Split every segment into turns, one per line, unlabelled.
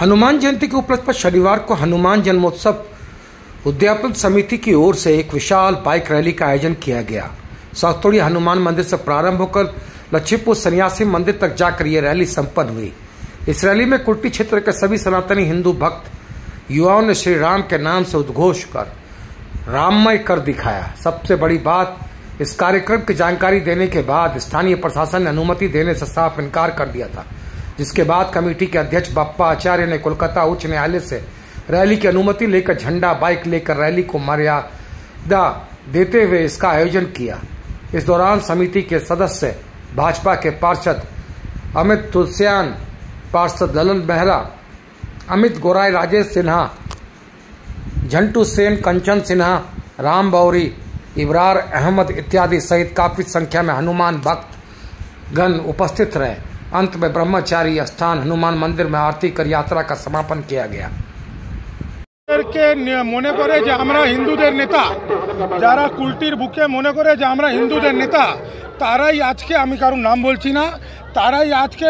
हनुमान जयंती के उपलक्ष्य पर शनिवार को हनुमान जन्मोत्सव उद्यापन समिति की ओर से एक विशाल बाइक रैली का आयोजन किया गया। सातोड़ी हनुमान मंदिर से प्रारंभ होकर लक्ष्मीपुर सन्यासी मंदिर तक जाकर यह रैली संपन्न हुई। इस रैली में कुल्टी क्षेत्र के सभी सनातनी हिंदू भक्त युवाओं ने श्री राम के नाम से उद्घोष कर राममय कर दिखाया। सबसे बड़ी बात, इस कार्यक्रम की जानकारी देने के बाद स्थानीय प्रशासन ने अनुमति देने से साफ इनकार कर दिया था, जिसके बाद कमेटी के अध्यक्ष बप्पा आचार्य ने कोलकाता उच्च न्यायालय से रैली की अनुमति लेकर झंडा बाइक लेकर रैली को मर्यादा देते हुए इसका आयोजन किया। इस दौरान समिति के सदस्य भाजपा के पार्षद अमित तुलसियान, पार्षद ललन बेहरा, अमित गोराई, राजेश सिन्हा, झंटू सेन, कंचन सिन्हा, राम बौरी, इब्रार अहमद इत्यादि सहित काफी संख्या में हनुमान भक्त गण उपस्थित रहे। अंत में ब्रह्मचारी स्थान हनुमान मंदिर में आरती कर यात्रा का समापन किया गया।
মনে করে যে আমরা হিন্দুদের নেতা, যারা কুলটির বুকে মনে করে যে আমরা হিন্দুদের নেতা, তারাই আজকে, আমি কারোর নাম বলছি না, তারাই আজকে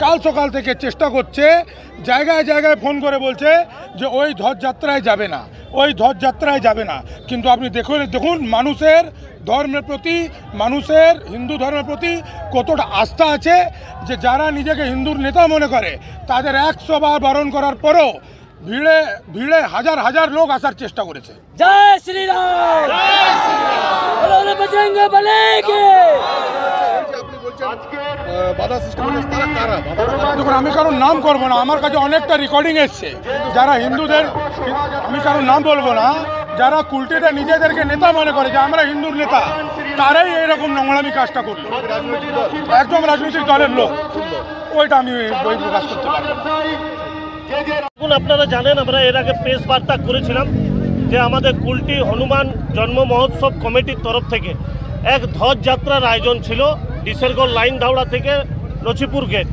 কাল সকাল থেকে চেষ্টা করছে, জায়গায় জায়গায় ফোন করে বলছে যে ওই ধ্বজযাত্রায় যাবে না, ওই ধ্বজযাত্রায় যাবে না। কিন্তু আপনি দেখুন মানুষের ধর্মের প্রতি, মানুষের হিন্দু ধর্মের প্রতি কতটা আস্থা আছে যে যারা নিজেকে হিন্দুর নেতা মনে করে তাদের 100 বার বারণ করার পরও ভিড়ে ভিড়ে হাজার হাজার লোক আসার চেষ্টা করেছে।
জয় শ্রীরাম, জয় শ্রীরাম, বলো বজরঙ্গ বলেগে।
দেখুন, আমি কারোর নাম করবো না, আমার কাছে অনেকটা রেকর্ডিং এসছে, যারা হিন্দুদের, আমি কারোর নাম বলবো না, যারা কুলটিতে নিজেদেরকে নেতা মনে করে যে আমরা হিন্দুর নেতা, তারাই এইরকম নোংরামি কাজটা করলো। একদম রাজনৈতিক দলের লোক, ওইটা আমি বই প্রকাশ করতে পারবো না।
এখন আপনারা জানেন, আমরা এর আগে প্রেস বার্তা করেছিলাম যে আমাদের কুলটি হনুমান জন্ম মহোৎসব কমিটির তরফ থেকে এক ধ্বজ যাত্রার আয়োজন ছিল ডিসেরগড় লাইন ধাওড়া থেকে লক্ষ্মীপুর গেট।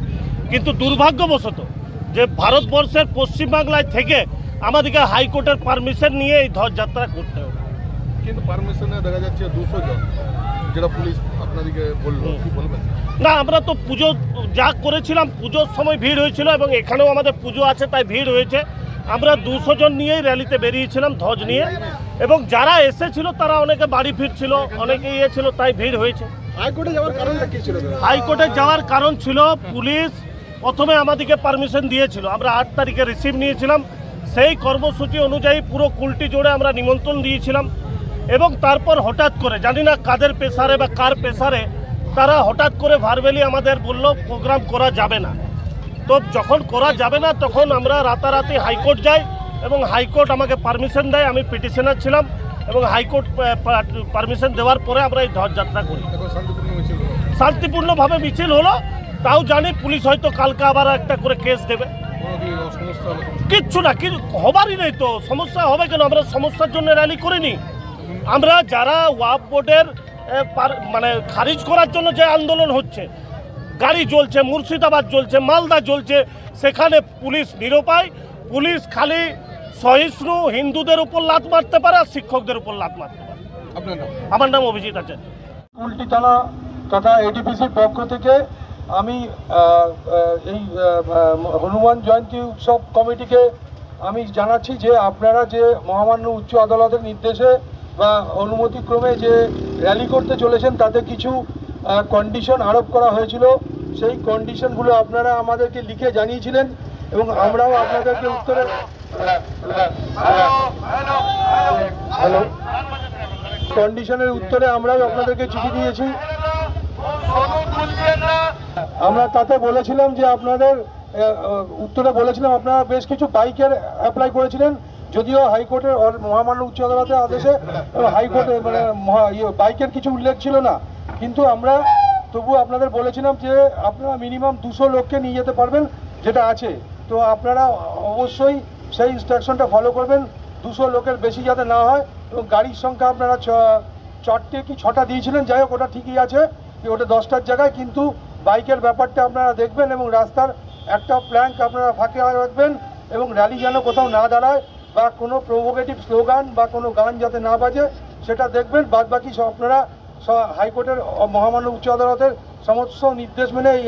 কিন্তু দুর্ভাগ্যবশত যে ভারতবর্ষের পশ্চিমবাংলায় থেকে আমাদেরকে হাইকোর্টের পারমিশন নিয়ে এই ধ্বজ যাত্রা করতে হবে।
কিন্তু পারমিশনে দেখা যাচ্ছে 200 জন, যেটা পুলিশ আপনাদেরকে বললো, কি বলবেন?
না, আমরা তো পুজো যা করেছিলাম, পুজোর সময় ভিড় হয়েছিল এবং এখানেও আমাদের পুজো আছে তাই ভিড় হয়েছে। আমরা 200 জন নিয়েই র্যালিতে বেরিয়েছিলাম ধ্বজ নিয়ে, এবং যারা এসেছিল তারা অনেকে বাড়ি ফিরছিল, অনেকে ছিল, তাই ভিড় হয়েছে।
হাইকোর্টে যাওয়ার কারণটা কি ছিল?
হাইকোর্টে যাওয়ার কারণ ছিল, পুলিশ প্রথমে আমাদেরকে পারমিশন দিয়েছিল, আমরা 8 তারিখে রিসিভ নিয়েছিলাম, সেই কর্মসূচি অনুযায়ী পুরো কুলটি জোড়ে আমরা নিমন্ত্রণ দিয়েছিলাম, এবং তারপর হঠাৎ করে, জানি না কাদের প্রেসারে বা কার প্রেসারে, তারা হঠাৎ করে ভারবেলি আমাদের বলল প্রোগ্রাম করা যাবে না। তো যখন করা যাবে না তখন আমরা রাতারাতি হাইকোর্ট যাই এবং হাইকোর্ট আমাকে পারমিশন দেয়। আমি পিটিশনার ছিলাম এবং হাইকোর্ট পারমিশন দেওয়ার পরে আমরা এই ধ্বজযাত্রা করি। শান্তিপূর্ণভাবে মিছিল হলো, তাও জানি পুলিশ হয়তো কালকে আবার একটা করে কেস দেবে। কিচ্ছু না, হবারই নেই তো, সমস্যা হবে কেন? আমরা সমস্যার জন্য র্যালি করিনি। আমরা যারা ওয়াকফ বোর্ডের মানে খারিজ করার জন্য যে আন্দোলন হচ্ছে, গাড়ি জ্বলছে, মুর্শিদাবাদ জ্বলছে, মালদা জ্বলছে, সেখানে পুলিশ নিরুপায়। পুলিশ খালি সহিষ্ণু হিন্দুদের উপর লাত মারতে পারে আর শিক্ষকদের উপর লাত মারতে পারে। আমার নাম অভিজিৎ আচার্য।
কুলটি থানা তথা এডিপিসির পক্ষ থেকে আমি এই হনুমান জয়ন্তী উৎসব কমিটিকে আমি জানাচ্ছি যে আপনারা যে মহামান্য উচ্চ আদালতের নির্দেশে বা অনুমতিক্রমে যে র্যালি করতে চলেছেন, তাতে কিছু কন্ডিশন আরোপ করা হয়েছিল। সেই কন্ডিশনগুলো আপনারা আমাদেরকে লিখে জানিয়েছিলেন এবং আমরাও আপনাদেরকে কন্ডিশনের উত্তরে আমরাও আপনাদেরকে চিঠি দিয়েছি। আমরা তাতে বলেছিলাম যে আপনাদের উত্তরে বলেছিলাম আপনারা বেশ কিছু বাইকের অ্যাপ্লাই করেছিলেন, যদিও হাইকোর্টের মহামান্য উচ্চ আদালতের আদেশে হাইকোর্টে মানে বাইকের কিছু উল্লেখ ছিল না, কিন্তু আমরা তবু আপনাদের বলেছিলাম যে আপনারা মিনিমাম 200 লোককে নিয়ে যেতে পারবেন, যেটা আছে। তো আপনারা অবশ্যই সেই ইনস্ট্রাকশনটা ফলো করবেন, 200 লোকের বেশি যাতে না হয়। এবং গাড়ির সংখ্যা আপনারা 4টে কি 6টা দিয়েছিলেন, যাই হোক ওটা ঠিকই আছে, ওটা 10টার জায়গায়, কিন্তু বাইকের ব্যাপারটা আপনারা দেখবেন এবং রাস্তার একটা প্ল্যাঙ্ক আপনারা ফাঁকে রাখবেন এবং র্যালি যেন কোথাও না দাঁড়ায় বা কোনো প্রভোকেটিভ স্লোগান বা কোনো গান যাতে না বাজে সেটা দেখবেন। বাদবাকি সব আপনারা হাইকোর্টের মহামান্য উচ্চ আদালতের সমস্ত নির্দেশ মেনে এই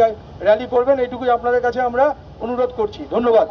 র্যালি করবেন, এইটুকুই আপনাদের কাছে আমরা অনুরোধ করছি। ধন্যবাদ।